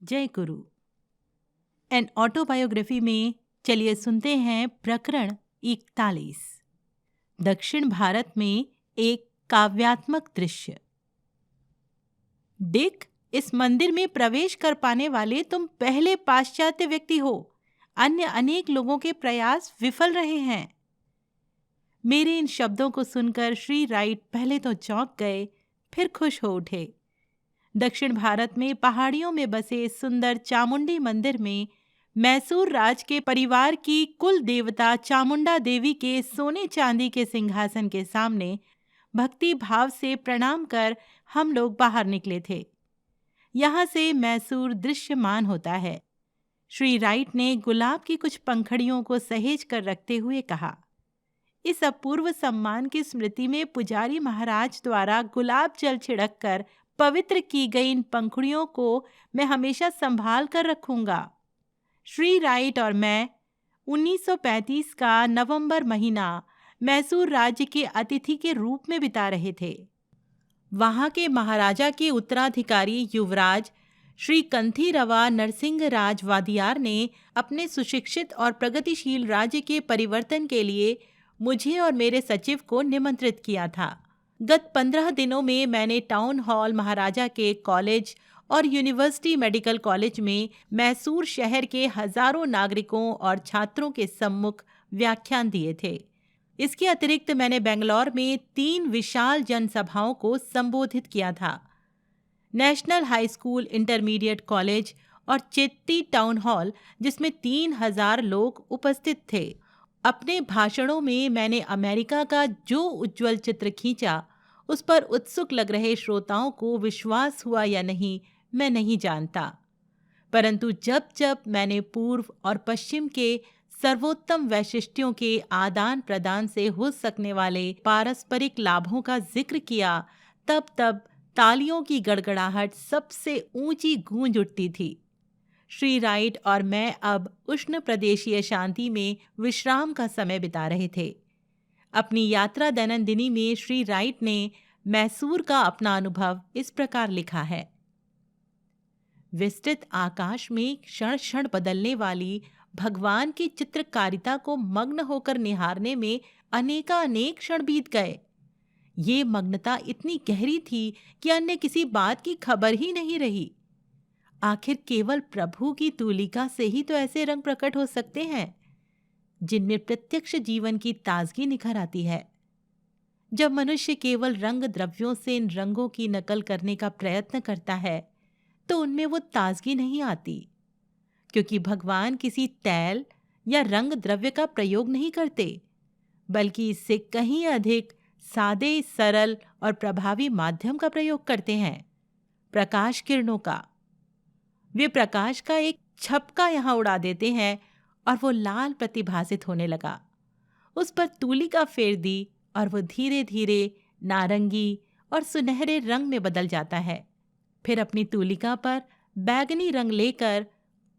जय गुरु। An autobiography में चलिए सुनते हैं प्रकरण 41, दक्षिण भारत में एक काव्यात्मक दृश्य। डिक, इस मंदिर में प्रवेश कर पाने वाले तुम पहले पाश्चात्य व्यक्ति हो। अन्य अनेक लोगों के प्रयास विफल रहे हैं। मेरे इन शब्दों को सुनकर श्री राइट पहले तो चौंक गए, फिर खुश हो उठे। दक्षिण भारत में पहाड़ियों में बसे इस सुंदर चामुंडी मंदिर में मैसूर राज के परिवार की कुल देवता चामुंडा देवी के सोने चांदी के सिंहासन के सामने भक्ति भाव से प्रणाम कर हम लोग बाहर निकले थे। यहाँ से मैसूर दृश्यमान होता है। श्री राइट ने गुलाब की कुछ पंखड़ियों को सहेज कर रखते हुए कहा, इस अपूर्व सम्मान की स्मृति में पुजारी महाराज द्वारा गुलाब जल छिड़क कर पवित्र की गई इन पंखुड़ियों को मैं हमेशा संभाल कर रखूंगा। श्री राइट और मैं 1935 का नवंबर महीना मैसूर राज्य के अतिथि के रूप में बिता रहे थे। वहां के महाराजा के उत्तराधिकारी युवराज श्री कंथीरवा नरसिंहराज वादियार ने अपने सुशिक्षित और प्रगतिशील राज्य के परिवर्तन के लिए मुझे और मेरे सचिव को निमंत्रित किया था। गत 15 दिनों में मैंने टाउन हॉल महाराजा के कॉलेज और यूनिवर्सिटी मेडिकल कॉलेज में मैसूर शहर के हजारों नागरिकों और छात्रों के सम्मुख व्याख्यान दिए थे। इसके अतिरिक्त मैंने बेंगलौर में 3 विशाल जनसभाओं को संबोधित किया था। National high school, intermediate college और चेत्ती टाउन हॉल, जिसमें 3000 लोग उपस्थित थे। अपने भाषणों में मैंने अमेरिका का जो उज्जवल चित्र खींचा, उस पर उत्सुक लग रहे श्रोताओं को विश्वास हुआ या नहीं, मैं नहीं जानता। परंतु जब जब मैंने पूर्व और पश्चिम के सर्वोत्तम वैशिष्ट्यों के आदान प्रदान से हो सकने वाले पारस्परिक लाभों का जिक्र किया, तब तब तालियों की गड़गड़ाहट सबसे ऊंची गूंज उठती थी। श्री राइट और मैं अब उष्ण प्रदेशीय शांति में विश्राम का समय बिता रहे थे। अपनी यात्रा दैनंदिनी में श्री राइट ने मैसूर का अपना अनुभव इस प्रकार लिखा है। विस्तृत आकाश में क्षण क्षण बदलने वाली भगवान की चित्रकारिता को मग्न होकर निहारने में अनेकानेक क्षण बीत गए। ये मग्नता इतनी गहरी थी कि अन्य किसी बात की खबर ही नहीं रही। आखिर केवल प्रभु की तूलिका से ही तो ऐसे रंग प्रकट हो सकते हैं जिनमें प्रत्यक्ष जीवन की ताजगी निखर आती है। जब मनुष्य केवल रंग द्रव्यों से इन रंगों की नकल करने का प्रयत्न करता है तो उनमें वो ताजगी नहीं आती, क्योंकि भगवान किसी तैल या रंग द्रव्य का प्रयोग नहीं करते, बल्कि इससे कहीं अधिक सादे, सरल और प्रभावी माध्यम का प्रयोग करते हैं, प्रकाश किरणों का। वे प्रकाश का एक छपका यहाँ उड़ा देते हैं और वो लाल प्रतिभासित होने लगा। उस पर तूलिका फेर दी और वो धीरे धीरे नारंगी और सुनहरे रंग में बदल जाता है। फिर अपनी तूलिका पर बैगनी रंग लेकर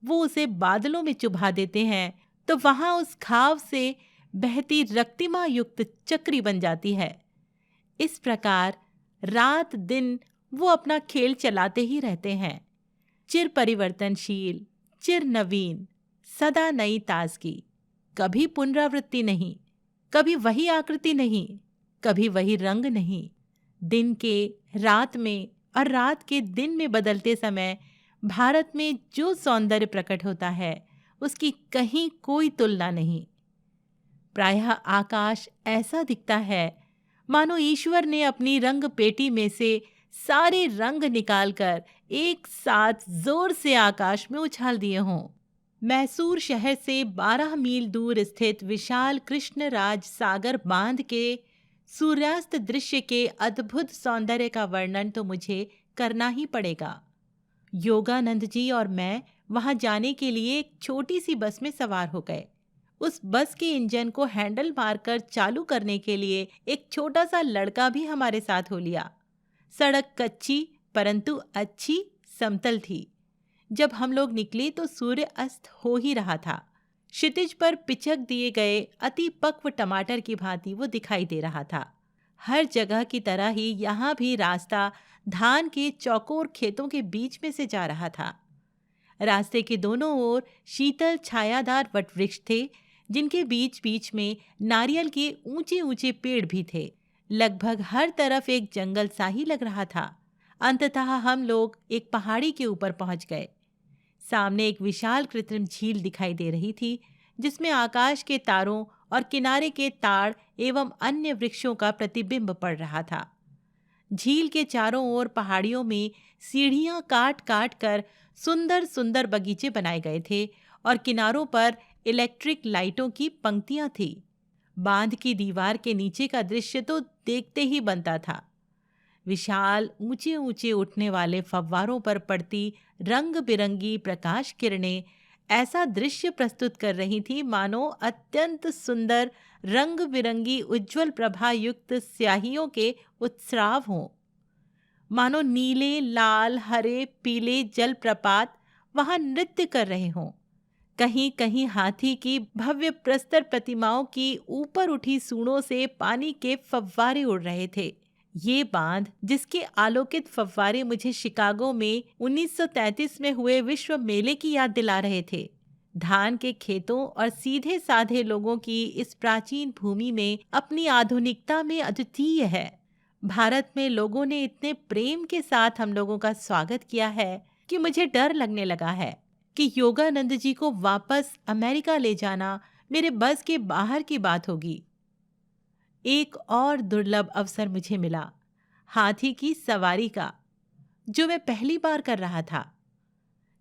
वो उसे बादलों में चुभा देते हैं तो वहां उस घाव से बहती रक्तिमा युक्त चक्री बन जाती है। इस प्रकार रात दिन वो अपना खेल चलाते ही रहते हैं, चिर परिवर्तनशील, चिर नवीन, सदा नई ताजगी, कभी पुनरावृत्ति नहीं, कभी वही आकृति नहीं, कभी वही रंग नहीं। दिन के रात में और रात के दिन में बदलते समय भारत में जो सौंदर्य प्रकट होता है उसकी कहीं कोई तुलना नहीं। प्रायः आकाश ऐसा दिखता है मानो ईश्वर ने अपनी रंग पेटी में से सारे रंग निकालकर एक साथ जोर से आकाश में उछाल दिए हों। मैसूर शहर से 12 मील दूर स्थित विशाल कृष्णराज सागर बांध के सूर्यास्त दृश्य के अद्भुत सौंदर्य का वर्णन तो मुझे करना ही पड़ेगा। योगानंद जी और मैं वहां जाने के लिए एक छोटी सी बस में सवार हो गए। उस बस के इंजन को हैंडल मारकर चालू करने के लिए एक छोटा सा लड़का भी हमारे साथ हो लिया। सड़क कच्ची परंतु अच्छी समतल थी। जब हम लोग निकले तो सूर्य अस्त हो ही रहा था। क्षितिज पर पिचक दिए गए अति पक्व टमाटर की भांति वो दिखाई दे रहा था। हर जगह की तरह ही यहाँ भी रास्ता धान के चौकोर खेतों के बीच में से जा रहा था। रास्ते के दोनों ओर शीतल छायादार वटवृक्ष थे, जिनके बीच बीच में नारियल के ऊंचे ऊंचे पेड़ भी थे। लगभग हर तरफ एक जंगल सा ही लग रहा था। अंततः हम लोग एक पहाड़ी के ऊपर पहुंच गए। सामने एक विशाल कृत्रिम झील दिखाई दे रही थी, जिसमें आकाश के तारों और किनारे के ताड़ एवं अन्य वृक्षों का प्रतिबिंब पड़ रहा था। झील के चारों ओर पहाड़ियों में सीढ़ियां काट काट कर सुंदर सुंदर बगीचे बनाए गए थे और किनारों पर इलेक्ट्रिक लाइटों की पंक्तियां थी। बांध की दीवार के नीचे का दृश्य तो देखते ही बनता था। विशाल ऊंचे ऊंचे उठने वाले फव्वारों पर पड़ती रंग बिरंगी प्रकाश किरणें ऐसा दृश्य प्रस्तुत कर रही थी मानो अत्यंत सुंदर रंग बिरंगी उज्ज्वल प्रभा युक्त स्याहियों के उत्स्राव हों। मानो नीले, लाल, हरे, पीले जलप्रपात वहां नृत्य कर रहे हों। कहीं कहीं हाथी की भव्य प्रस्तर प्रतिमाओं की ऊपर उठी सूंडों से पानी के फव्वारे उड़ रहे थे। ये बांध, जिसके आलोकित फव्वारे मुझे शिकागो में 1933 में हुए विश्व मेले की याद दिला रहे थे। धान के खेतों और सीधे साधे लोगों की इस प्राचीन भूमि में अपनी आधुनिकता में अद्वितीय है। भारत में लोगों ने इतने प्रेम के साथ हम लोगों का स्वागत किया है कि मुझे डर लगने लगा है कि योगानंद जी को वापस अमेरिका ले जाना मेरे बस के बाहर की बात होगी। एक और दुर्लभ अवसर मुझे मिला, हाथी की सवारी का, जो मैं पहली बार कर रहा था।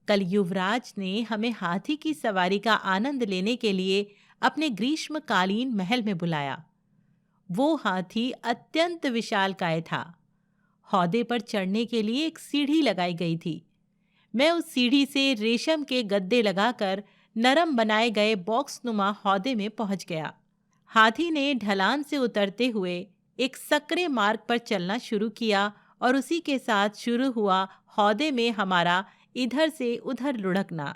कल युवराज ने हमें हाथी की सवारी का आनंद लेने के लिए अपने ग्रीष्मकालीन महल में बुलाया। वो हाथी अत्यंत विशालकाय था। हौदे पर चढ़ने के लिए एक सीढ़ी लगाई गई थी। मैं उस सीढ़ी से रेशम के गद्दे लगाकर नरम बनाए गए बॉक्सनुमा हौदे में पहुंच गया। हाथी ने ढलान से उतरते हुए एक सकरे मार्ग पर चलना शुरू किया और उसी के साथ शुरू हुआ हौदे में हमारा इधर से उधर लुढ़कना,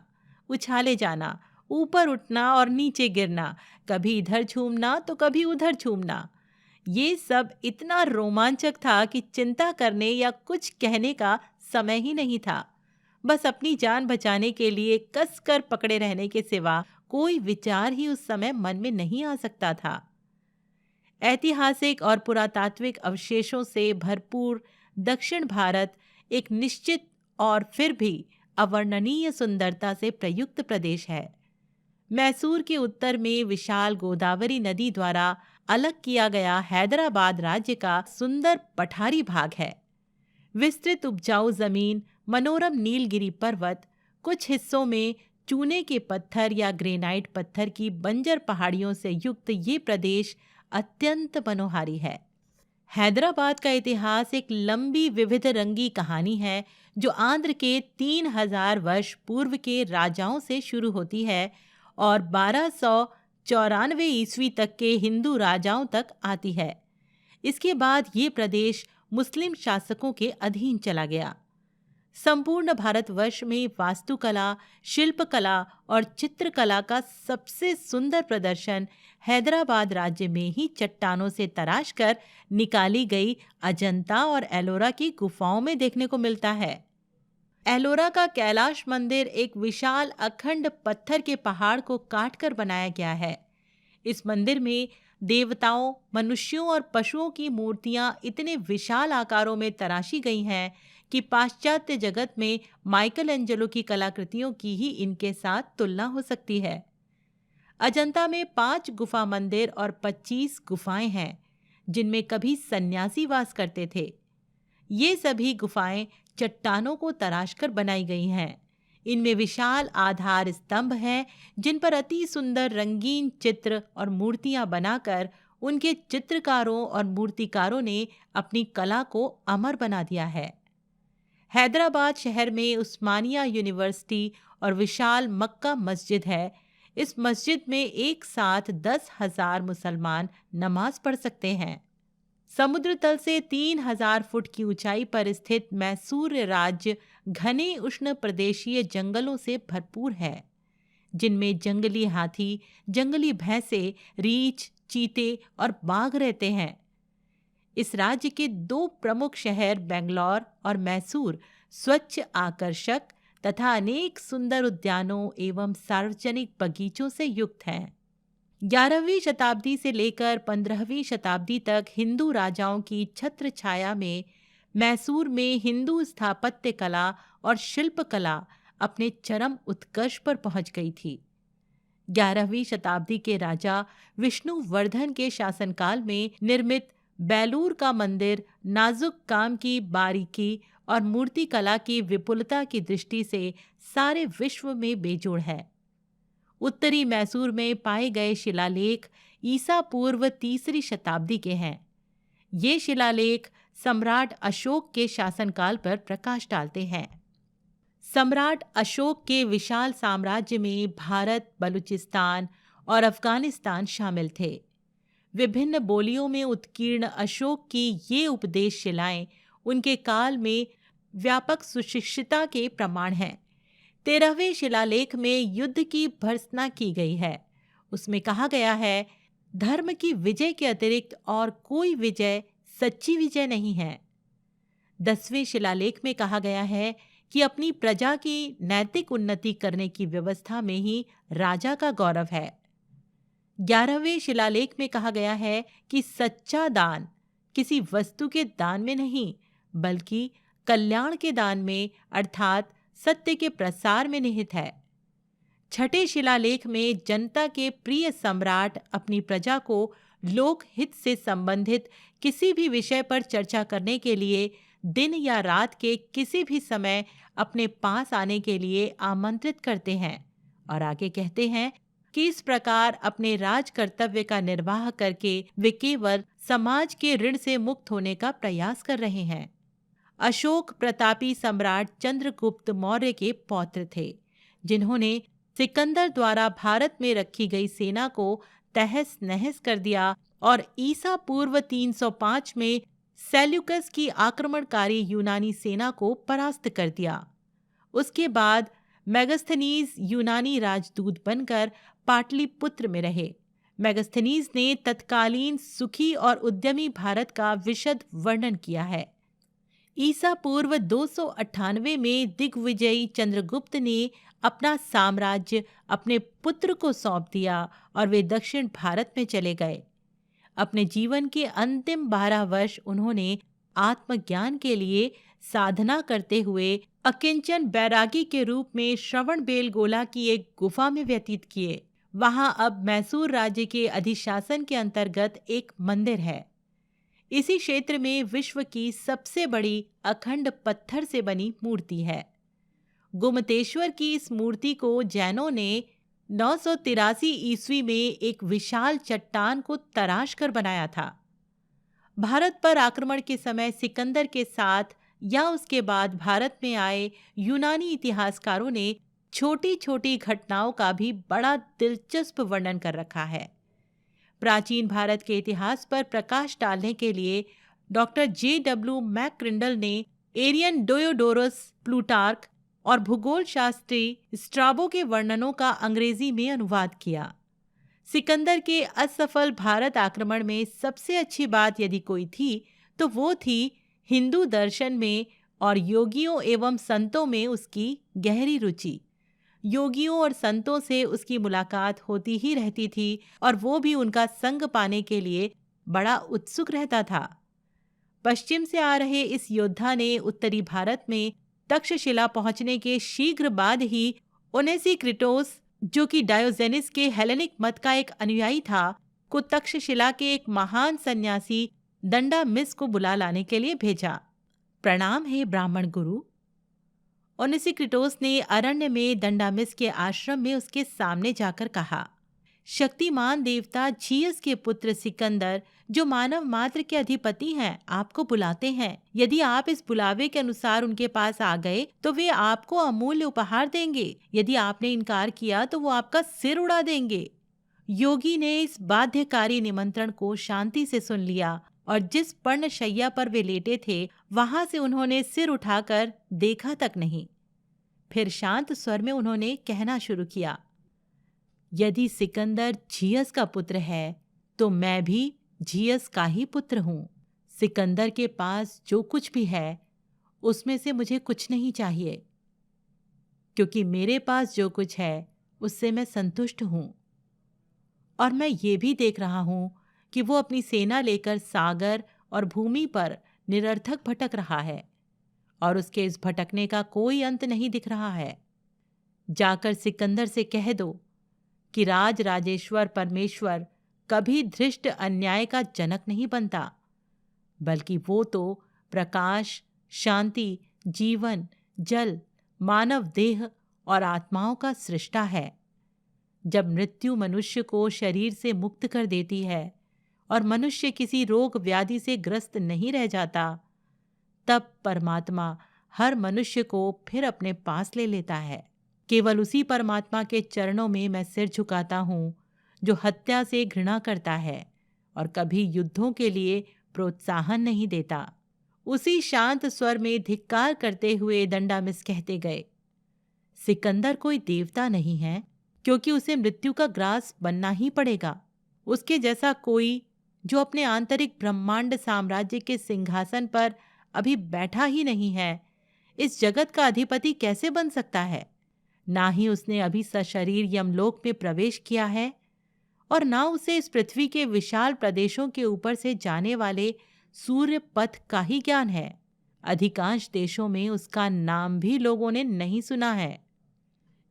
उछाले जाना, ऊपर उठना और नीचे गिरना, कभी इधर झूमना तो कभी उधर झूमना। ये सब इतना रोमांचक था कि चिंता करने या कुछ कहने का समय ही नहीं था। बस अपनी जान बचाने के लिए कसकर पकड़े रहने के सिवा कोई विचार ही उस समय मन में नहीं आ सकता था। ऐतिहासिक और पुरातात्विक अवशेषों से भरपूर दक्षिण भारत एक निश्चित और फिर भी अवर्णनीय सुंदरता से प्रयुक्त प्रदेश है। मैसूर के उत्तर में विशाल गोदावरी नदी द्वारा अलग किया गया हैदराबाद राज्य का सुंदर पठारी भाग है। विस्तृत उपजाऊ जमीन, मनोरम नीलगिरी पर्वत, कुछ हिस्सों में चूने के पत्थर या ग्रेनाइट पत्थर की बंजर पहाड़ियों से युक्त ये प्रदेश अत्यंत मनोहारी है। हैदराबाद का इतिहास एक लंबी विविध रंगी कहानी है जो आंध्र के 3000 वर्ष पूर्व के राजाओं से शुरू होती है और 1294 ईस्वी तक के हिंदू राजाओं तक आती है। इसके बाद ये प्रदेश मुस्लिम शासकों के अधीन चला गया। संपूर्ण भारतवर्ष में वास्तुकला, शिल्पकला और चित्रकला का सबसे सुंदर प्रदर्शन हैदराबाद राज्य में ही चट्टानों से तराश कर निकाली गई अजंता और एलोरा की गुफाओं में देखने को मिलता है। एलोरा का कैलाश मंदिर एक विशाल अखंड पत्थर के पहाड़ को काटकर बनाया गया है। इस मंदिर में देवताओं, मनुष्यों और पशुओं की मूर्तियां इतने विशाल आकारों में तराशी गई हैं कि पाश्चात्य जगत में माइकल एंजेलो की कलाकृतियों की ही इनके साथ तुलना हो सकती है। अजंता में 5 गुफा मंदिर और 25 गुफाएं हैं, जिनमें कभी सन्यासी वास करते थे। ये सभी गुफाएं चट्टानों को तराशकर बनाई गई हैं। इनमें विशाल आधार स्तंभ हैं, जिन पर अति सुंदर रंगीन चित्र और मूर्तियां बनाकर उनके चित्रकारों और मूर्तिकारों ने अपनी कला को अमर बना दिया है। हैदराबाद शहर में उस्मानिया यूनिवर्सिटी और विशाल मक्का मस्जिद है। इस मस्जिद में एक साथ 10,000 मुसलमान नमाज पढ़ सकते हैं। समुद्र तल से 3000 फुट की ऊंचाई पर स्थित मैसूर राज्य घने उष्ण प्रदेशीय जंगलों से भरपूर है, जिनमें जंगली हाथी, जंगली भैंसे, रीछ, चीते और बाघ रहते हैं। इस राज्य के 2 प्रमुख शहर बेंगलौर और मैसूर स्वच्छ, आकर्षक तथा अनेक सुंदर उद्यानों एवं सार्वजनिक बगीचों से युक्त है। 11वीं शताब्दी से लेकर 15वीं शताब्दी तक हिंदू राजाओं की छत्र छाया में मैसूर में हिंदू स्थापत्य कला और शिल्प कला अपने चरम उत्कर्ष पर पहुंच गई थी। 11वीं शताब्दी के राजा विष्णुवर्धन के शासनकाल में निर्मित बेलूर का मंदिर नाजुक काम की बारीकी और मूर्ति कला की विपुलता की दृष्टि से सारे विश्व में बेजोड़ है। उत्तरी मैसूर में पाए गए शिलालेख ईसा पूर्व 3री शताब्दी के हैं। ये शिलालेख सम्राट अशोक के शासनकाल पर प्रकाश डालते हैं। सम्राट अशोक के विशाल साम्राज्य में भारत, बलूचिस्तान और अफगानिस्तान शामिल थे। विभिन्न बोलियों में उत्कीर्ण अशोक की ये उपदेश शिलाएं उनके काल में व्यापक सुशिक्षिता के प्रमाण हैं। 13वें शिलालेख में युद्ध की भर्त्सना की गई है। उसमें कहा गया है, धर्म की विजय के अतिरिक्त और कोई विजय सच्ची विजय नहीं है। 10वें शिलालेख में कहा गया है कि अपनी प्रजा की नैतिक उन्नति करने की व्यवस्था में ही राजा का गौरव है। 11वें शिलालेख में कहा गया है कि सच्चा दान किसी वस्तु के दान में नहीं, बल्कि कल्याण के दान में अर्थात सत्य के प्रसार में निहित है। 6ठे शिलालेख में जनता के प्रिय सम्राट अपनी प्रजा को लोक हित से संबंधित किसी भी विषय पर चर्चा करने के लिए दिन या रात के किसी भी समय अपने पास आने के लिए आमंत्रित करते हैं और आगे कहते हैं कि इस प्रकार अपने राज कर्तव्य का निर्वाह करके वे केवल समाज के ऋण से मुक्त होने का प्रयास कर रहे हैं। अशोक प्रतापी सम्राट चंद्रगुप्त मौर्य के पौत्र थे, जिन्होंने सिकंदर द्वारा भारत में रखी गई सेना को तहस नहस कर दिया और ईसा पूर्व 305 में सेल्यूकस की आक्रमणकारी यूनानी सेना को परास्त कर दिया। उसके बाद मेगास्थनीज यूनानी राजदूत बनकर पाटलिपुत्र में रहे। मेगास्थनीज ने तत्कालीन सुखी और उद्यमी भारत का विशद वर्णन किया है। ईसा पूर्व 298 में दिग्विजयी चंद्रगुप्त ने अपना साम्राज्य अपने पुत्र को सौंप दिया और वे दक्षिण भारत में चले गए। अपने जीवन के अंतिम 12 वर्ष उन्होंने आत्मज्ञान के लिए साधना करते हुए अकिंचन बैरागी के रूप में श्रवणबेलगोला की एक गुफा में व्यतीत किए। वहां अब मैसूर राज्य के अधिशासन के अंतर्गत एक मंदिर है। इसी क्षेत्र में विश्व की सबसे बड़ी अखंड पत्थर से बनी मूर्ति है। गोमतेश्वर की इस मूर्ति को जैनों ने 983 ईस्वी में एक विशाल चट्टान को तराश कर बनाया था। भारत पर आक्रमण के समय सिकंदर के साथ या उसके बाद भारत में आए यूनानी इतिहासकारों ने छोटी छोटी घटनाओं का भी बड़ा दिलचस्प वर्णन कर रखा है। प्राचीन भारत के इतिहास पर प्रकाश डालने के लिए डॉक्टर J.W. मैक्रिंडल ने एरियन डोयोडोरस, प्लूटार्क और भूगोल शास्त्री स्ट्राबो के वर्णनों का अंग्रेजी में अनुवाद किया। सिकंदर के असफल भारत आक्रमण में सबसे अच्छी बात यदि कोई थी तो वो थी हिंदू दर्शन में और योगियों एवं संतों में उसकी गहरी रुचि। योगियों और संतों से उसकी मुलाकात होती ही रहती थी और वो भी उनका संग पाने के लिए बड़ा उत्सुक रहता था। पश्चिम से आ रहे इस योद्धा ने उत्तरी भारत में तक्षशिला पहुंचने के शीघ्र बाद ही ओनेसिक्रिटोस, जो कि डायोजेनिस के हेलेनिक मत का एक अनुयायी था, को तक्षशिला के एक महान सन्यासी दंडामिस को बुला लाने के लिए भेजा। प्रणाम है ब्राह्मण गुरु। ओनेसिक्रिटोस ने अरण्य में दंडामिस के आश्रम में उसके सामने जाकर कहा, शक्तिमान देवता झियस के पुत्र सिकंदर, जो मानव मात्र के अधिपति हैं, आपको बुलाते हैं। यदि आप इस बुलावे के अनुसार उनके पास आ गए तो वे आपको अमूल्य उपहार देंगे। यदि आपने इनकार किया तो वो आपका सिर उड़ा देंगे। योगी ने इस बाध्यकारी निमंत्रण को शांति से सुन लिया और जिस पर्णशैया पर वे लेटे थे वहां से उन्होंने सिर उठाकर देखा तक नहीं। फिर शांत स्वर में उन्होंने कहना शुरू किया, यदि सिकंदर झियस का पुत्र है तो मैं भी झियस का ही पुत्र हूँ। सिकंदर के पास जो कुछ भी है उसमें से मुझे कुछ नहीं चाहिए। क्योंकि मेरे पास जो कुछ है उससे मैं संतुष्ट हूँ। और मैं ये भी देख रहा हूँ कि वो अपनी सेना लेकर सागर और भूमि पर निरर्थक भटक रहा है और उसके इस भटकने का कोई अंत नहीं दिख रहा है। जाकर सिकंदर से कह दो कि राज राजेश्वर परमेश्वर कभी धृष्ट अन्याय का जनक नहीं बनता, बल्कि वो तो प्रकाश, शांति, जीवन, जल, मानव देह और आत्माओं का सृष्टा है। जब मृत्यु मनुष्य को शरीर से मुक्त कर देती है और मनुष्य किसी रोग व्याधि से ग्रस्त नहीं रह जाता, तब परमात्मा हर मनुष्य को फिर अपने पास ले लेता है। केवल उसी परमात्मा के चरणों में मैं सिर झुकाता हूँ जो हत्या से घृणा करता है और कभी युद्धों के लिए प्रोत्साहन नहीं देता। उसी शांत स्वर में धिक्कार करते हुए दंडामिस कहते गए, सिकंदर कोई देवता नहीं है, क्योंकि उसे मृत्यु का ग्रास बनना ही पड़ेगा। उसके जैसा कोई जो अपने आंतरिक ब्रह्मांड साम्राज्य के सिंहासन पर अभी बैठा ही नहीं है, इस जगत का अधिपति कैसे बन सकता है? ना ही उसने अभी सशरीर यमलोक में प्रवेश किया है और ना उसे इस पृथ्वी के विशाल प्रदेशों के ऊपर से जाने वाले सूर्य पथ का ही ज्ञान है। अधिकांश देशों में उसका नाम भी लोगों ने नहीं सुना है।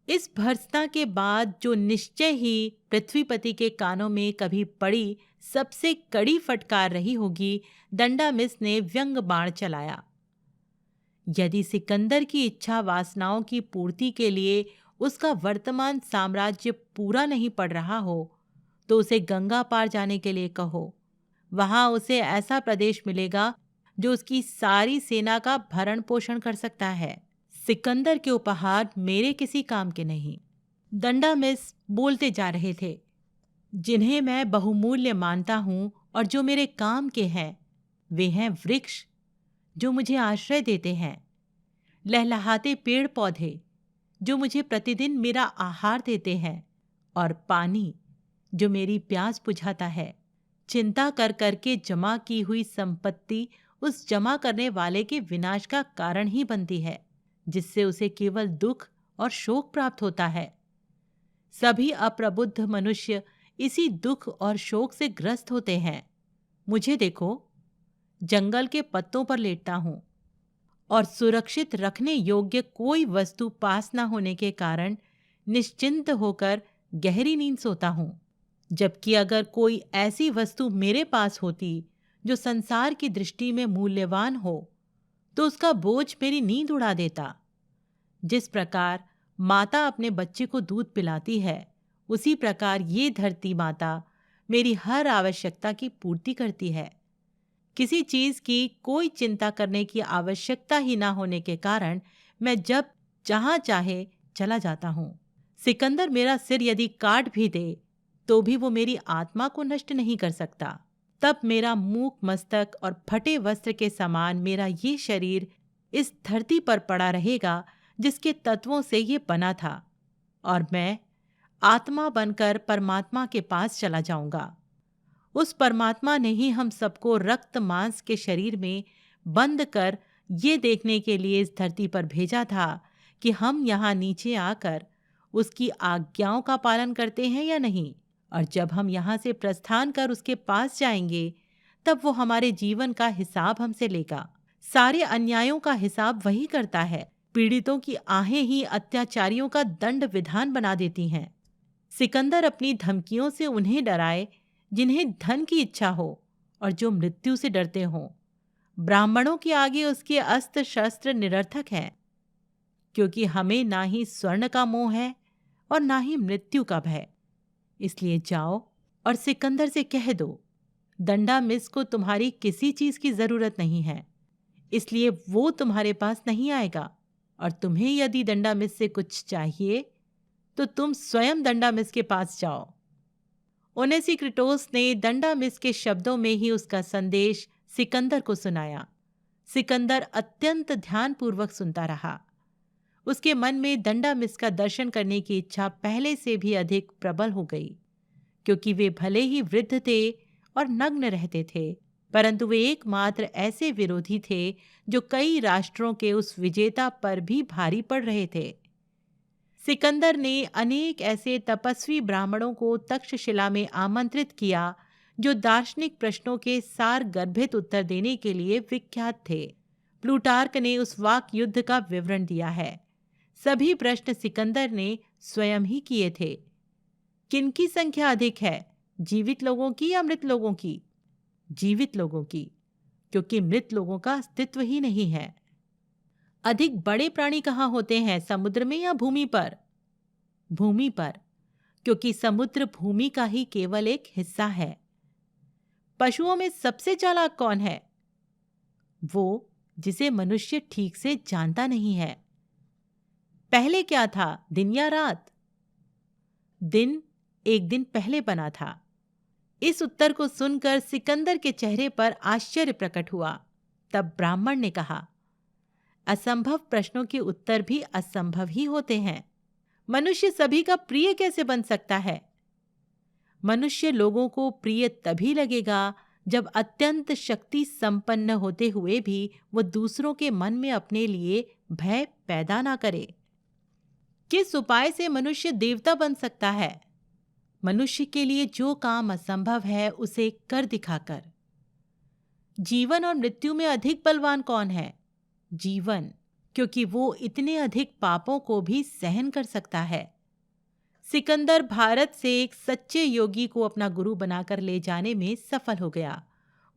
इस भर्त्सना के बाद जो निश्चय ही पृथ्वीपति के कानों में कभी पड़ी सबसे कड़ी फटकार रही होगी, दंडामिस ने व्यंग बाण चलाया। यदि सिकंदर की इच्छा वासनाओं की पूर्ति के लिए उसका वर्तमान साम्राज्य पूरा नहीं पड़ रहा हो, तो उसे गंगा पार जाने के लिए कहो। वहां उसे ऐसा प्रदेश मिलेगा जो उसकी सारी सेना का भरण पोषण कर सकता है। सिकंदर के उपहार मेरे किसी काम के नहीं। दंडामिस बोलते जा रहे थे। जिन्हें मैं बहुमूल्य मानता हूं और जो मेरे काम के हैं, वे हैं वृक्ष जो मुझे आश्रय देते हैं, लहलहाते पेड़ पौधे जो मुझे प्रतिदिन मेरा आहार देते हैं, और पानी जो मेरी प्यास बुझाता है। चिंता कर करके जमा की हुई संपत्ति उस जमा करने वाले के विनाश का कारण ही बनती है, जिससे उसे केवल दुख और शोक प्राप्त होता है। सभी अप्रबुद्ध मनुष्य इसी दुख और शोक से ग्रस्त होते हैं। मुझे देखो, जंगल के पत्तों पर लेटता हूं और सुरक्षित रखने योग्य कोई वस्तु पास न होने के कारण निश्चिंत होकर गहरी नींद सोता हूं। जबकि अगर कोई ऐसी वस्तु मेरे पास होती जो संसार की दृष्टि में मूल्यवान हो, तो उसका बोझ मेरी नींद उड़ा देता। जिस प्रकार माता अपने बच्चे को दूध पिलाती है, उसी प्रकार ये धरती माता मेरी हर आवश्यकता की पूर्ति करती है। किसी चीज की कोई चिंता करने की आवश्यकता ही ना होने के कारण मैं जब जहां चाहे चला जाता हूं। सिकंदर मेरा सिर यदि काट भी दे तो भी वो मेरी आत्मा को नष्ट नहीं कर सकता। तब मेरा मूक मस्तक और फटे वस्त्र के समान मेरा ये शरीर इस धरती पर पड़ा रहेगा जिसके तत्वों से ये बना था, और मैं आत्मा बनकर परमात्मा के पास चला जाऊंगा। उस परमात्मा ने ही हम सबको रक्त मांस के शरीर में बंद कर ये देखने के लिए इस धरती पर भेजा था कि हम यहाँ नीचे आकर उसकी आज्ञाओं का पालन करते हैं या नहीं। और जब हम यहाँ से प्रस्थान कर उसके पास जाएंगे, तब वो हमारे जीवन का हिसाब हमसे लेगा। सारे अन्यायों का हिसाब वही करता है। पीड़ितों की आहें ही अत्याचारियों का दंड विधान बना देती हैं। सिकंदर अपनी धमकियों से उन्हें डराए जिन्हें धन की इच्छा हो और जो मृत्यु से डरते हों। ब्राह्मणों के आगे उसके अस्त्र शस्त्र निरर्थक हैं, क्योंकि हमें ना ही स्वर्ण का मोह है और ना ही मृत्यु का भय। इसलिए जाओ और सिकंदर से कह दो, दंडामिस को तुम्हारी किसी चीज की जरूरत नहीं है, इसलिए वो तुम्हारे पास नहीं आएगा। और तुम्हें यदि दंडामिस से कुछ चाहिए तो तुम स्वयं दंडामिस के पास जाओ। ओनेसिक्रिटोस ने दंडामिस के शब्दों में ही उसका संदेश सिकंदर को सुनाया। सिकंदर अत्यंत ध्यानपूर्वक सुनता रहा। उसके मन में दंडामिस का दर्शन करने की इच्छा पहले से भी अधिक प्रबल हो गई, क्योंकि वे भले ही वृद्ध थे और नग्न रहते थे, परंतु वे एकमात्र ऐसे विरोधी थे जो कई राष्ट्रों के उस विजेता पर भी भारी पड़ रहे थे। सिकंदर ने अनेक ऐसे तपस्वी ब्राह्मणों को तक्षशिला में आमंत्रित किया जो दार्शनिक प्रश्नों के सार गर्भित उत्तर देने के लिए विख्यात थे। प्लूटार्क ने उस वाक युद्ध का विवरण दिया है। सभी प्रश्न सिकंदर ने स्वयं ही किए थे। किनकी संख्या अधिक है, जीवित लोगों की या मृत लोगों की? जीवित लोगों की, क्योंकि मृत लोगों का अस्तित्व ही नहीं है। अधिक बड़े प्राणी कहाँ होते हैं, समुद्र में या भूमि पर? भूमि पर, क्योंकि समुद्र भूमि का ही केवल एक हिस्सा है। पशुओं में सबसे चालाक कौन है? वो जिसे मनुष्य ठीक से जानता नहीं है। पहले क्या था, दिन या रात? दिन एक दिन पहले बना था। इस उत्तर को सुनकर सिकंदर के चेहरे पर आश्चर्य प्रकट हुआ। तब ब्राह्मण ने कहा, असंभव प्रश्नों के उत्तर भी असंभव ही होते हैं। मनुष्य सभी का प्रिय कैसे बन सकता है? मनुष्य लोगों को प्रिय तभी लगेगा जब अत्यंत शक्ति संपन्न होते हुए भी वो दूसरों के मन में अपने लिए भय पैदा ना करे। किस उपाय से मनुष्य देवता बन सकता है? मनुष्य के लिए जो काम असंभव है उसे कर दिखाकर। जीवन और मृत्यु में अधिक बलवान कौन है? जीवन, क्योंकि वो इतने अधिक पापों को भी सहन कर सकता है। सिकंदर भारत से एक सच्चे योगी को अपना गुरु बनाकर ले जाने में सफल हो गया।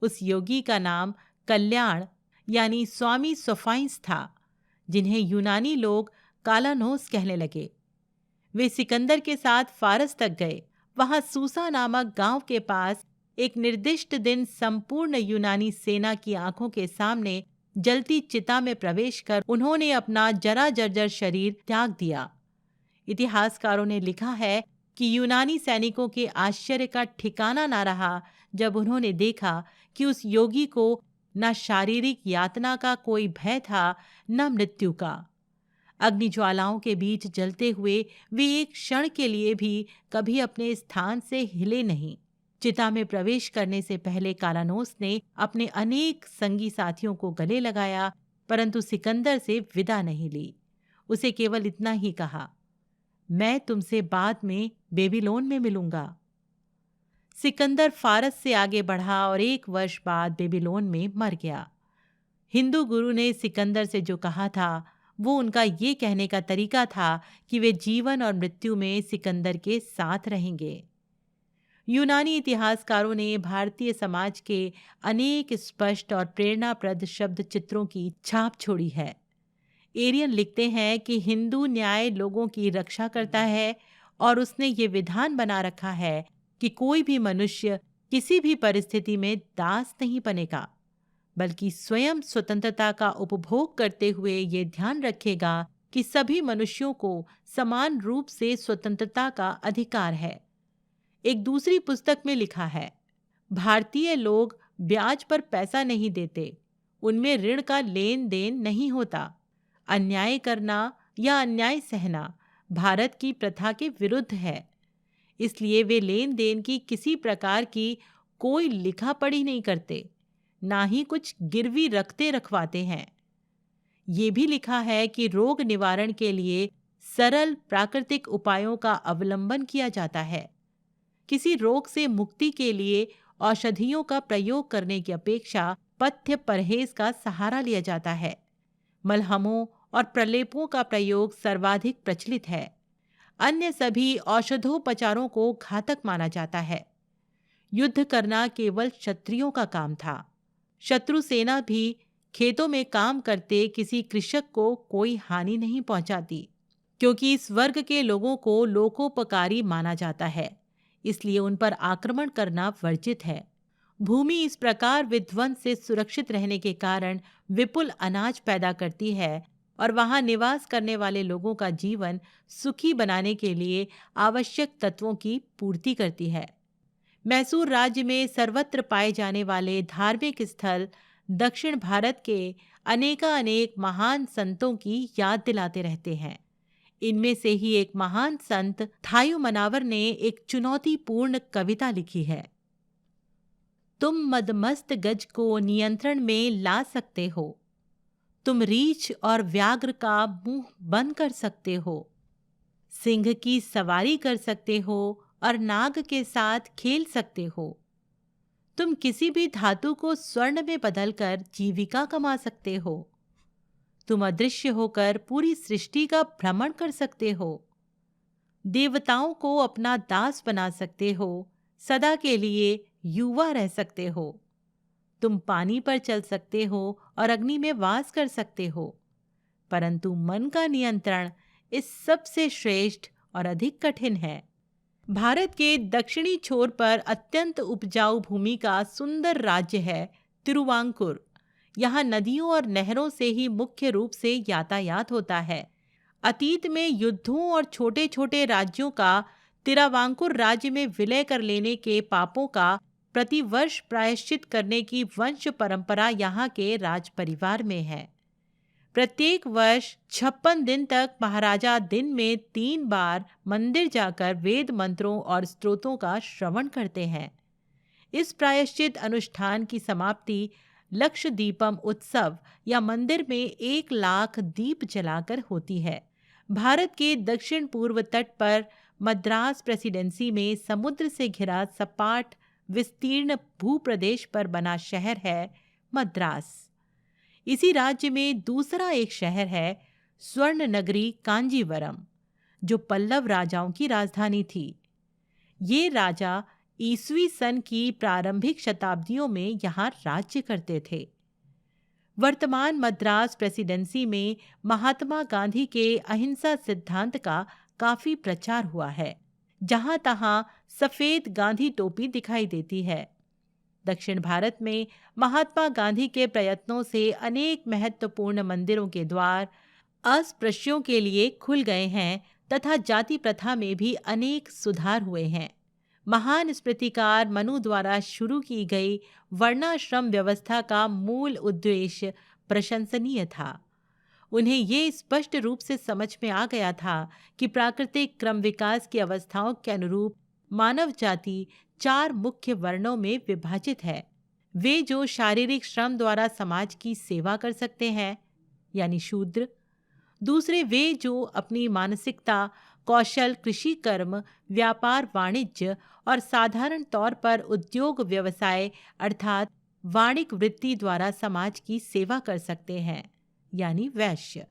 उस योगी का नाम कल्याण यानी स्वामी सोफाइंस था, जिन्हें यूनानी लोग कालानोस कहने लगे। वे सिकंदर के साथ फारस तक गए। वहां सूसा नामक गांव के पास एक निर्दिष्ट दिन संपूर्ण यूनानी सेना की आंखों के सामने जलती चिता में प्रवेश कर उन्होंने अपना जरा जर्जर शरीर त्याग दिया। इतिहासकारों ने लिखा है कि यूनानी सैनिकों के आश्चर्य का ठिकाना ना रहा जब उन्होंने देखा कि उस योगी को न शारीरिक यातना का कोई भय था, न मृत्यु का। अग्निज्वालाओं के बीच जलते हुए वे एक क्षण के लिए भी कभी अपने स्थान से हिले नहीं। चिता में प्रवेश करने से पहले कालानोस ने अपने अनेक संगी साथियों को गले लगाया, परंतु सिकंदर से विदा नहीं ली। उसे केवल इतना ही कहा, मैं तुमसे बाद में बेबीलोन में मिलूंगा। सिकंदर फारस से आगे बढ़ा और 1 वर्ष बाद बेबीलोन में मर गया। हिंदू गुरु ने सिकंदर से जो कहा था वो उनका ये कहने का तरीका था कि वे जीवन और मृत्यु में सिकंदर के साथ रहेंगे। यूनानी इतिहासकारों ने भारतीय समाज के अनेक स्पष्ट और प्रेरणाप्रद शब्द चित्रों की छाप छोड़ी है। एरियन लिखते हैं कि हिंदू न्याय लोगों की रक्षा करता है और उसने ये विधान बना रखा है कि कोई भी मनुष्य किसी भी परिस्थिति में दास नहीं बनेगा, बल्कि स्वयं स्वतंत्रता का उपभोग करते हुए ये ध्यान रखेगा कि सभी मनुष्यों को समान रूप से स्वतंत्रता का अधिकार है। एक दूसरी पुस्तक में लिखा है, भारतीय लोग ब्याज पर पैसा नहीं देते, उनमें ऋण का लेन देन नहीं होता। अन्याय करना या अन्याय सहना भारत की प्रथा के विरुद्ध है, इसलिए वे लेन देन की किसी प्रकार की कोई लिखा पढ़ी नहीं करते, ना ही कुछ गिरवी रखते रखवाते हैं। ये भी लिखा है कि रोग निवारण के लिए सरल प्राकृतिक उपायों का अवलंबन किया जाता है। किसी रोग से मुक्ति के लिए औषधियों का प्रयोग करने की अपेक्षा पथ्य परहेज का सहारा लिया जाता है। मलहमों और प्रलेपों का प्रयोग सर्वाधिक प्रचलित है। अन्य सभी औषधोपचारों को घातक माना जाता है। युद्ध करना केवल क्षत्रियों का काम था। शत्रु सेना भी खेतों में काम करते किसी कृषक को कोई हानि नहीं पहुंचाती, क्योंकि इस वर्ग के लोगों को लोकोपकारी माना जाता है, इसलिए उन पर आक्रमण करना वर्जित है। भूमि इस प्रकार विध्वंस से सुरक्षित रहने के कारण विपुल अनाज पैदा करती है और वहां निवास करने वाले लोगों का जीवन सुखी बनाने के लिए आवश्यक तत्वों की पूर्ति करती है। मैसूर राज्य में सर्वत्र पाए जाने वाले धार्मिक स्थल दक्षिण भारत के अनेक महान संतों की याद दिलाते रहते हैं। इनमें से ही एक महान संत थायुमनावर ने एक चुनौतीपूर्ण कविता लिखी है। तुम मदमस्त गज को नियंत्रण में ला सकते हो, तुम रीछ और व्याघ्र का मुंह बंद कर सकते हो, सिंह की सवारी कर सकते हो और नाग के साथ खेल सकते हो। तुम किसी भी धातु को स्वर्ण में बदलकर जीविका कमा सकते हो। तुम अदृश्य होकर पूरी सृष्टि का भ्रमण कर सकते हो। देवताओं को अपना दास बना सकते हो। सदा के लिए युवा रह सकते हो। तुम पानी पर चल सकते हो और अग्नि में वास कर सकते हो। परंतु मन का नियंत्रण इस सबसे श्रेष्ठ और अधिक कठिन है। भारत के दक्षिणी छोर पर अत्यंत उपजाऊ भूमि का सुंदर राज्य है तिरुवांकुर। यहाँ नदियों और नहरों से ही मुख्य रूप से यातायात होता है। अतीत में युद्धों और छोटे छोटे राज्यों का तिरुवांकुर राज्य में विलय कर लेने के पापों का प्रतिवर्ष प्रायश्चित करने की वंश परंपरा यहाँ के राज परिवार में है। प्रत्येक वर्ष 56 दिन तक महाराजा दिन में 3 बार मंदिर जाकर वेद मंत्रों और स्तोत्रों का श्रवण करते हैं। इस प्रायश्चित अनुष्ठान की समाप्ति लक्ष दीपम उत्सव या मंदिर में 1 लाख दीप जलाकर होती है। भारत के दक्षिण पूर्व तट पर मद्रास प्रेसिडेंसी में समुद्र से घिरा सपाट विस्तीर्ण भूप्रदेश पर बना शहर है मद्रास। इसी राज्य में दूसरा एक शहर है स्वर्ण नगरी कांजीवरम, जो पल्लव राजाओं की राजधानी थी। ये राजा ईसवी सन की प्रारंभिक शताब्दियों में यहाँ राज्य करते थे। वर्तमान मद्रास प्रेसिडेंसी में महात्मा गांधी के अहिंसा सिद्धांत का काफी प्रचार हुआ है। जहां तहां सफेद गांधी टोपी दिखाई देती है। दक्षिण भारत में महात्मा गांधी के प्रयत्नों से अनेक महत्वपूर्ण मंदिरों के द्वार अस्पृश्यों के लिए खुल गए हैं तथा जाति प्रथा में भी अनेक सुधार हुए हैं। महान स्मृतिकार मनु द्वारा शुरू की गई वर्णाश्रम व्यवस्था का मूल उद्देश्य प्रशंसनीय था। उन्हें ये स्पष्ट रूप से समझ में आ गया था कि प्राकृतिक क्रम विकास की अवस्थाओं के अनुरूप मानव जाति 4 मुख्य वर्णों में विभाजित है। वे जो शारीरिक श्रम द्वारा समाज की सेवा कर सकते हैं, यानी शूद्र। दूसरे वे जो अपनी मानसिकता, कौशल, कृषि कर्म, व्यापार, वाणिज्य और साधारण तौर पर उद्योग व्यवसाय अर्थात वाणिक वृत्ति द्वारा समाज की सेवा कर सकते हैं, यानी वैश्य।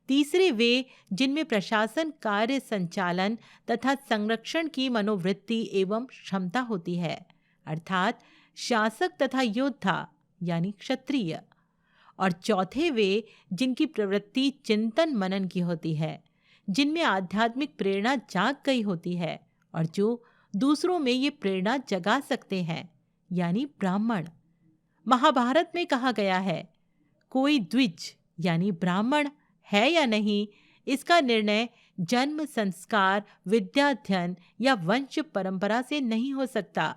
तीसरे वे जिनमें प्रशासन, कार्य संचालन तथा संरक्षण की मनोवृत्ति एवं क्षमता होती है, अर्थात शासक तथा योद्धा, यानी क्षत्रिय। और चौथे वे जिनकी प्रवृत्ति चिंतन मनन की होती है, जिनमें आध्यात्मिक प्रेरणा जाग गई होती है और जो दूसरों में ये प्रेरणा जगा सकते हैं, यानी ब्राह्मण। महाभारत में कहा गया है, कोई द्विज यानी ब्राह्मण है या नहीं, इसका निर्णय जन्म, संस्कार, विद्याध्ययन या वंश परंपरा से नहीं हो सकता,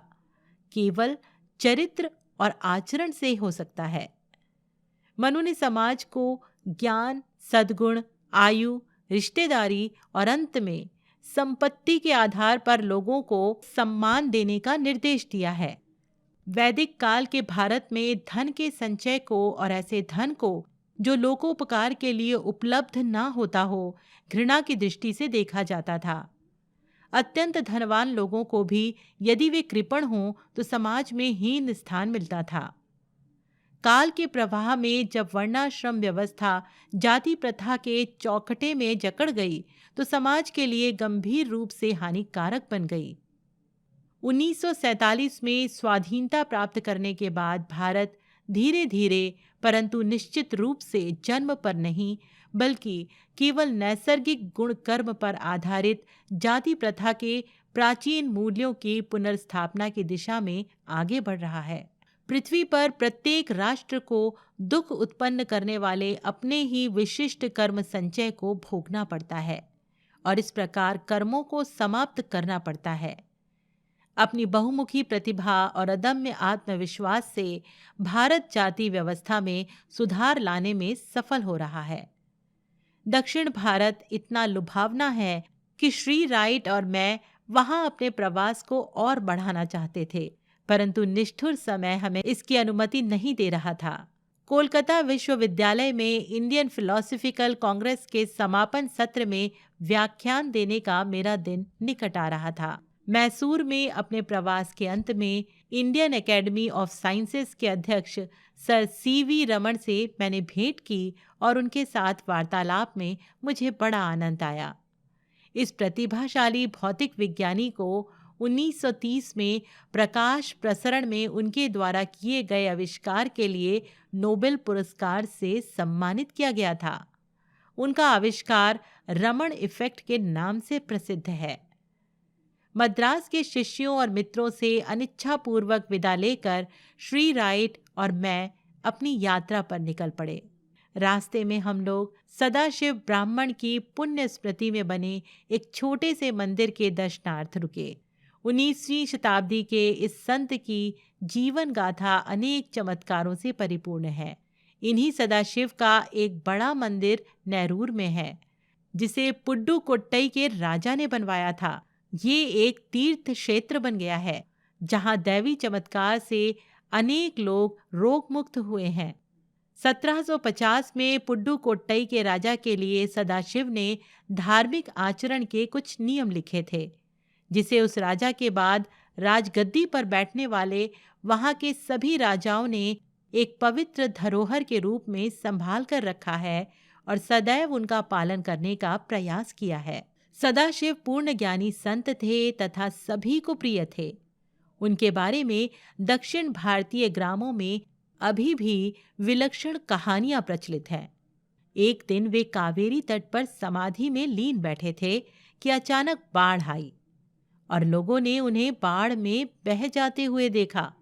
केवल चरित्र और आचरण से हो सकता है। मनु ने समाज को ज्ञान, सद्गुण, आयु, रिश्तेदारी और अंत में संपत्ति के आधार पर लोगों को सम्मान देने का निर्देश दिया है। वैदिक काल के भारत में धन के संचय को और ऐसे धन को जो लोकोपकार के लिए उपलब्ध ना होता हो, घृणा की दृष्टि से देखा जाता था। अत्यंत धनवान लोगों को भी यदि वे कृपण हों तो समाज में हीन स्थान मिलता था। काल के प्रवाह में जब वर्णाश्रम व्यवस्था जाति प्रथा के चौखटे में जकड़ गई तो समाज के लिए गंभीर रूप से हानिकारक बन गई। 1947 में स्वाधीनता प्राप्त करने के बाद भारत धीरे धीरे परंतु निश्चित रूप से जन्म पर नहीं बल्कि केवल नैसर्गिक गुण कर्म पर आधारित जाति प्रथा के प्राचीन मूल्यों की पुनर्स्थापना की दिशा में आगे बढ़ रहा है। पृथ्वी पर प्रत्येक राष्ट्र को दुख उत्पन्न करने वाले अपने ही विशिष्ट कर्म संचय को भोगना पड़ता है और इस प्रकार कर्मों को समाप्त करना पड़ता है। अपनी बहुमुखी प्रतिभा और अदम्य आत्मविश्वास से भारत जाति व्यवस्था में सुधार लाने में सफल हो रहा है। दक्षिण भारत इतना लुभावना है कि श्री राइट और मैं वहां अपने प्रवास को और बढ़ाना चाहते थे, परंतु निष्ठुर समय हमें इसकी अनुमति नहीं दे रहा था। कोलकाता विश्वविद्यालय में इंडियन फिलोसॉफिकल कांग्रेस के समापन सत्र में व्याख्यान देने का मेरा दिन निकट आ रहा था। मैसूर में अपने प्रवास के अंत में इंडियन एकेडमी ऑफ साइंसेस के अध्यक्ष सर सीवी रमन से मैंने भेंट की और उनके साथ वार्तालाप में मुझे बड़ा आनंद आया। इस प्रतिभाशाली भौतिक विज्ञानी को 1930 में प्रकाश प्रसरण में उनके द्वारा किए गए आविष्कार के लिए नोबेल पुरस्कार से सम्मानित किया गया था। उनका आविष्कार रमन इफेक्ट के नाम से प्रसिद्ध है। मद्रास के शिष्यों और मित्रों से अनिच्छापूर्वक विदा लेकर श्री राइट और मैं अपनी यात्रा पर निकल पड़े। रास्ते में हम लोग सदाशिव ब्राह्मण की पुण्य स्मृति में बने एक छोटे से मंदिर के दर्शनार्थ रुके। 19वीं शताब्दी के इस संत की जीवन गाथा अनेक चमत्कारों से परिपूर्ण है। इन्हीं सदाशिव का एक बड़ा मंदिर नेरूर में है, जिसे पुड्डुकोट्टई के राजा ने बनवाया था। ये एक तीर्थ क्षेत्र बन गया है, जहां दैवी चमत्कार से अनेक लोग रोग मुक्त हुए हैं। 1750 में पुड्डुकोट्टई के राजा के लिए सदाशिव ने धार्मिक आचरण के कुछ नियम लिखे थे, जिसे उस राजा के बाद राजगद्दी पर बैठने वाले वहां के सभी राजाओं ने एक पवित्र धरोहर के रूप में संभाल कर रखा है और सदैव उनका पालन करने का प्रयास किया है। सदाशिव पूर्ण ज्ञानी संत थे तथा सभी को प्रिय थे। उनके बारे में दक्षिण भारतीय ग्रामों में अभी भी विलक्षण कहानियां प्रचलित हैं। एक दिन वे कावेरी तट पर समाधि में लीन बैठे थे कि अचानक बाढ़ आई और लोगों ने उन्हें बाढ़ में बह जाते हुए देखा।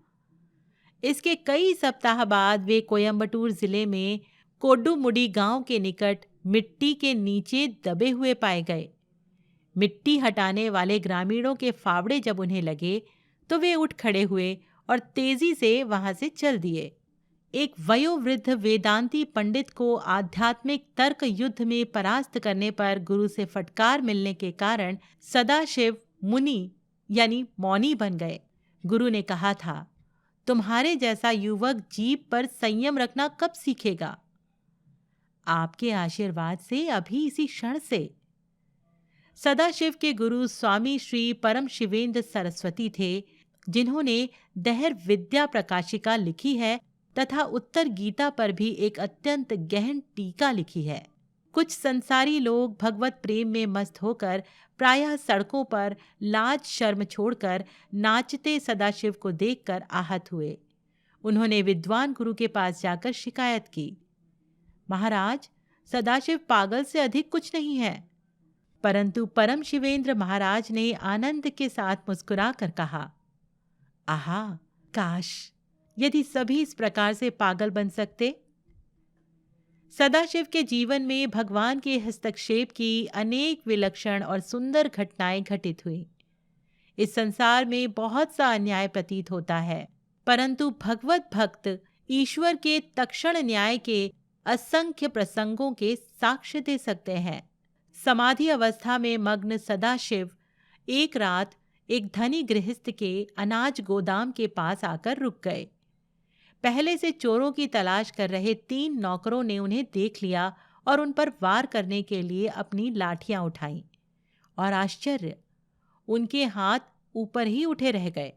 इसके कई सप्ताह बाद वे कोयम्बटूर जिले में कोड्डुमुडी गांव के निकट मिट्टी के नीचे दबे हुए पाए गए। मिट्टी हटाने वाले ग्रामीणों के फावड़े जब उन्हें लगे तो वे उठ खड़े हुए और तेजी से वहां से चल दिए। एक वयोवृद्ध वेदांती पंडित को आध्यात्मिक तर्क युद्ध में परास्त करने पर गुरु से फटकार मिलने के कारण सदाशिव मुनि यानी मौनी बन गए। गुरु ने कहा था, तुम्हारे जैसा युवक जीभ पर संयम रखना कब सीखेगा? आपके आशीर्वाद से अभी इसी क्षण से। सदाशिव के गुरु स्वामी श्री परम शिवेंद्र सरस्वती थे, जिन्होंने दहर विद्या प्रकाशिका लिखी है तथा उत्तर गीता पर भी एक अत्यंत गहन टीका लिखी है। कुछ संसारी लोग भगवत प्रेम में मस्त होकर प्रायः सड़कों पर लाज शर्म छोड़कर नाचते सदाशिव को देखकर आहत हुए। उन्होंने विद्वान गुरु के पास जाकर शिकायत की, महाराज, सदाशिव पागल से अधिक कुछ नहीं है। परंतु परम शिवेंद्र महाराज ने आनंद के साथ मुस्कुरा कर कहा, आहा, काश यदि सभी इस प्रकार से पागल बन सकते। सदाशिव के जीवन में भगवान के हस्तक्षेप की अनेक विलक्षण और सुंदर घटनाएं घटित हुई। इस संसार में बहुत सा अन्याय प्रतीत होता है, परंतु भगवत भक्त ईश्वर के तक्षण न्याय के असंख्य प्रसंगों के साक्ष्य दे सकते हैं। समाधि अवस्था में मग्न सदाशिव एक रात एक धनी गृहस्थ के अनाज गोदाम के पास आकर रुक गए। पहले से चोरों की तलाश कर रहे 3 नौकरों ने उन्हें देख लिया और उन पर वार करने के लिए अपनी लाठियां उठाईं, और आश्चर्य, उनके हाथ ऊपर ही उठे रह गए।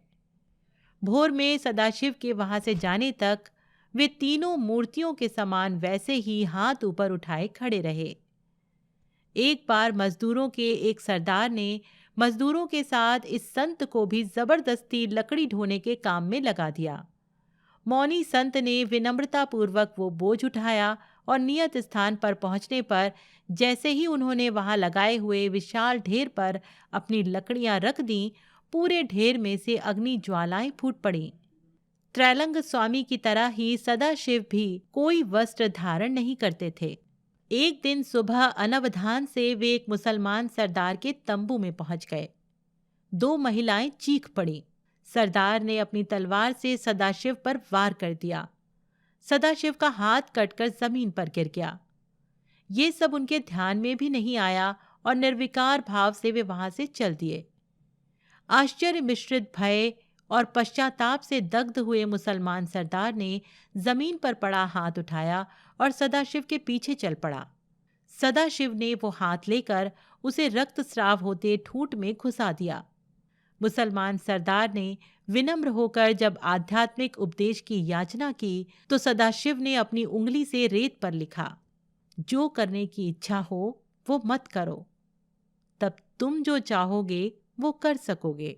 भोर में सदाशिव के वहां से जाने तक वे तीनों मूर्तियों के समान वैसे ही हाथ ऊपर उठाए खड़े रहे। एक बार मजदूरों के एक सरदार ने मजदूरों के साथ इस संत को भी जबरदस्ती लकड़ी ढोने के काम में लगा दिया। मौनी संत ने विनम्रतापूर्वक वो बोझ उठाया और नियत स्थान पर पहुंचने पर जैसे ही उन्होंने वहां लगाए हुए विशाल ढेर पर अपनी लकड़ियां रख दी, पूरे ढेर में से अग्नि ज्वालाएं फूट पड़ीं। त्रैलंग स्वामी की तरह ही सदाशिव भी कोई वस्त्र धारण नहीं करते थे। एक दिन सुबह अनवधान से वे एक मुसलमान सरदार के तंबू में पहुंच गए। 2 महिलाएं चीख पड़ीं। सरदार ने अपनी तलवार से सदाशिव पर वार कर दिया। सदाशिव का हाथ कटकर जमीन पर गिर गया। ये सब उनके ध्यान में भी नहीं आया और निर्विकार भाव से वे वहां से चल दिए। आश्चर्य मिश्रित भय और पश्चाताप से दग्ध हुए मुसलमान सरदार ने जमीन पर पड़ा हाथ उठाया और सदाशिव के पीछे चल पड़ा। सदाशिव ने वो हाथ लेकर उसे रक्तस्राव होते ठूंठ में घुसा दिया। मुसलमान सरदार ने विनम्र होकर जब आध्यात्मिक उपदेश की याचना की तो सदाशिव ने अपनी उंगली से रेत पर लिखा, जो करने की इच्छा हो वो मत करो, तब तुम जो चाहोगे वो कर सकोगे।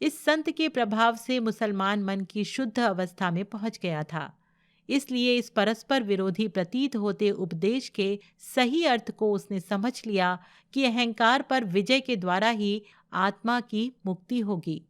इस संत के प्रभाव से मुसलमान मन की शुद्ध अवस्था में पहुंच गया था। इसलिए इस परस्पर विरोधी प्रतीत होते उपदेश के सही अर्थ को उसने समझ लिया कि अहंकार पर विजय के द्वारा ही आत्मा की मुक्ति होगी।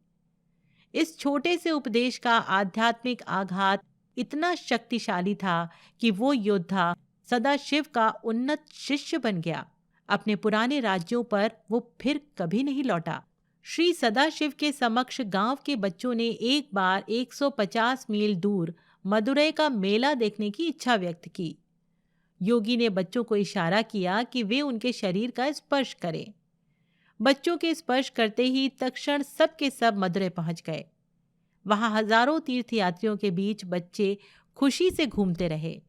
इस छोटे से उपदेश का आध्यात्मिक आघात इतना शक्तिशाली था कि वो योद्धा सदाशिव का उन्नत शिष्य बन गया। अपने पुराने राज्यों पर वो फिर कभी नहीं लौटा। श्री सदाशिव के समक्ष गांव के बच्चों ने एक बार 150 मील दूर मदुरै का मेला देखने की इच्छा व्यक्त की। योगी ने बच्चों को इशारा किया कि वे उनके शरीर का स्पर्श करें। बच्चों के स्पर्श करते ही तत्क्षण सब के सब मदुरै पहुंच गए। वहां हजारों तीर्थयात्रियों के बीच बच्चे खुशी से घूमते रहे।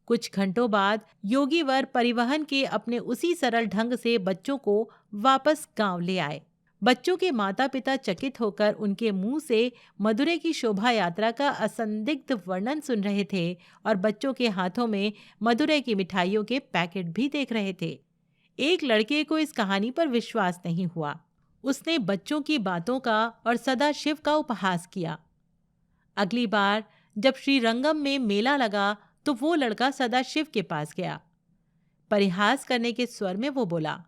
कुछ घंटों बाद योगी वर परिवहन के अपने उसी सरल ढंग से बच्चों को वापस गांव ले आए। बच्चों के माता पिता चकित होकर उनके मुंह से मदुरै की शोभा यात्रा का असंदिग्ध वर्णन सुन रहे थे और बच्चों के हाथों में मदुरै की मिठाइयों के पैकेट भी देख रहे थे। एक लड़के को इस कहानी पर विश्वास नहीं हुआ। उसने बच्चों की बातों का और सदाशिव का उपहास किया। अगली बार जब श्रीरंगम में मेला लगा तो वो लड़का सदाशिव के पास गया। परिहास करने के स्वर में वो बोला,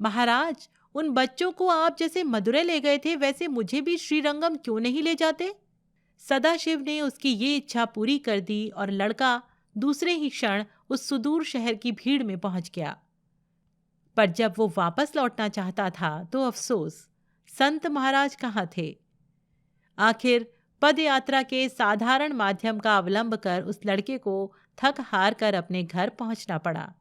महाराज, उन बच्चों को आप जैसे मदुरै ले गए थे वैसे मुझे भी श्रीरंगम क्यों नहीं ले जाते? सदाशिव ने उसकी ये इच्छा पूरी कर दी और लड़का दूसरे ही क्षण उस सुदूर शहर की भीड़ में पहुंच गया। पर जब वो वापस लौटना चाहता था तो अफसोस, संत महाराज कहाँ थे? आखिर पद यात्रा के साधारण माध्यम का अवलंब कर उस लड़के को थक हार कर अपने घर पहुंचना पड़ा।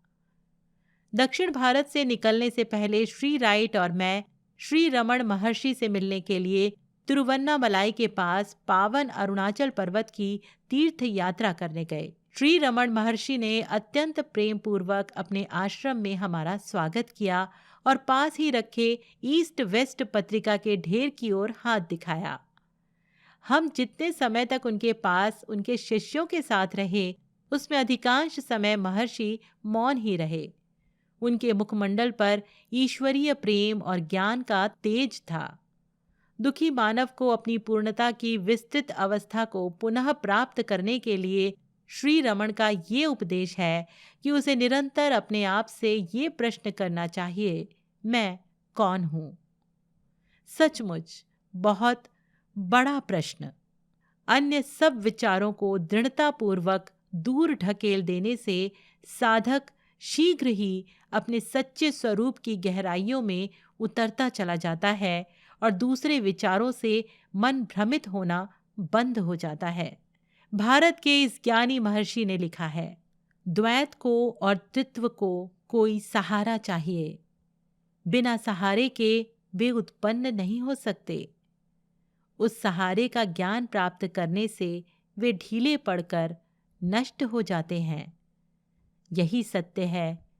दक्षिण भारत से निकलने से पहले श्री राइट और मैं श्री रमण महर्षि से मिलने के लिए तिरुवन्नामलाई के पास पावन अरुणाचल पर्वत की तीर्थ यात्रा करने गए। श्री रमण महर्षि ने अत्यंत प्रेम पूर्वक अपने आश्रम में हमारा स्वागत किया और पास ही रखे ईस्ट वेस्ट पत्रिका के ढेर की ओर हाथ दिखाया। हम जितने समय तक उनके पास उनके शिष्यों के साथ रहे, उसमें अधिकांश समय महर्षि मौन ही रहे। उनके मुखमंडल पर ईश्वरीय प्रेम और ज्ञान का तेज था। दुखी मानव को अपनी पूर्णता की विस्तृत अवस्था को पुनः प्राप्त करने के लिए श्री रमण का ये उपदेश है कि उसे निरंतर अपने आप से ये प्रश्न करना चाहिए, मैं कौन हूँ? सचमुच बहुत बड़ा प्रश्न। अन्य सब विचारों को दृढ़तापूर्वक दूर ढकेल देने से साधक शीघ्र ही अपने सच्चे स्वरूप की गहराइयों में उतरता चला जाता है और दूसरे विचारों से मन भ्रमित होना बंद हो जाता है। भारत के इस ज्ञानी महर्षि ने लिखा है, द्वैत को और त्रित्व को कोई सहारा चाहिए। बिना सहारे के वे उत्पन्न नहीं हो सकते। उस सहारे का ज्ञान प्राप्त करने से वे ढीले पड़कर नष्ट हो जाते हैं। यही सत्य है।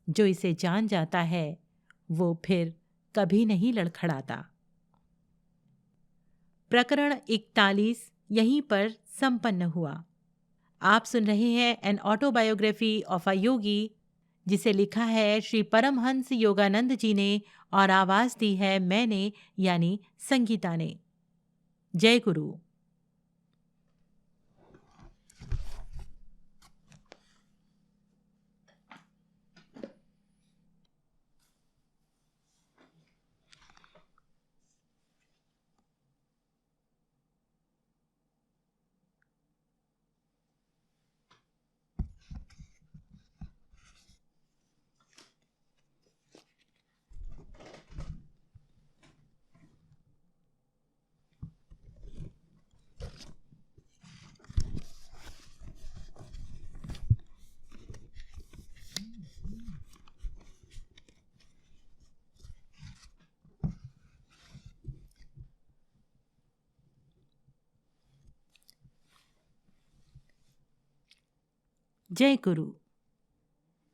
जो इसे जान जाता है वो फिर कभी नहीं लड़खड़ाता। प्रकरण 41 यहीं पर संपन्न हुआ। आप सुन रहे हैं एन ऑटोबायोग्राफी ऑफ अ योगी, जिसे लिखा है श्री परमहंस योगानंद जी ने और आवाज दी है मैंने, यानी संगीता ने। जय गुरु। जय गुरु।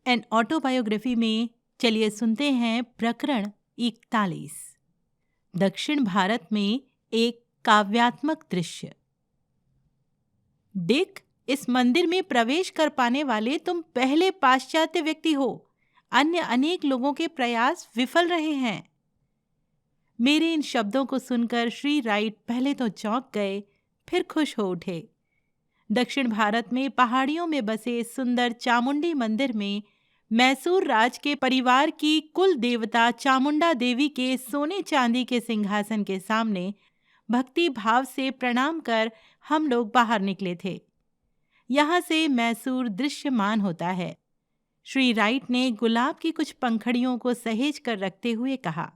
एन ऑटोबायोग्राफी में चलिए सुनते हैं प्रकरण 41, दक्षिण भारत में एक काव्यात्मक दृश्य। डिक, इस मंदिर में प्रवेश कर पाने वाले तुम पहले पाश्चात्य व्यक्ति हो। अन्य अनेक लोगों के प्रयास विफल रहे हैं। मेरे इन शब्दों को सुनकर श्री राइट पहले तो चौंक गए, फिर खुश हो उठे। दक्षिण भारत में पहाड़ियों में बसे इस सुंदर चामुंडी मंदिर में मैसूर राज के परिवार की कुल देवता चामुंडा देवी के सोने चांदी के सिंहासन के सामने भक्ति भाव से प्रणाम कर हम लोग बाहर निकले थे। यहाँ से मैसूर दृश्यमान होता है। श्री राइट ने गुलाब की कुछ पंखड़ियों को सहेज कर रखते हुए कहा,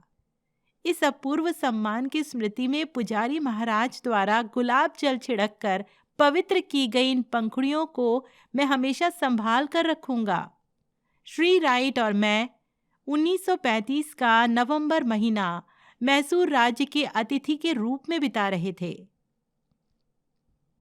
इस अपूर्व सम्मान की स्मृति में पुजारी महाराज द्वारा गुलाब जल छिड़क कर पवित्र की गई इन पंखुड़ियों को मैं हमेशा संभाल कर रखूंगा। श्री राइट और मैं 1935 का नवंबर महीना मैसूर राज्य के अतिथि के रूप में बिता रहे थे।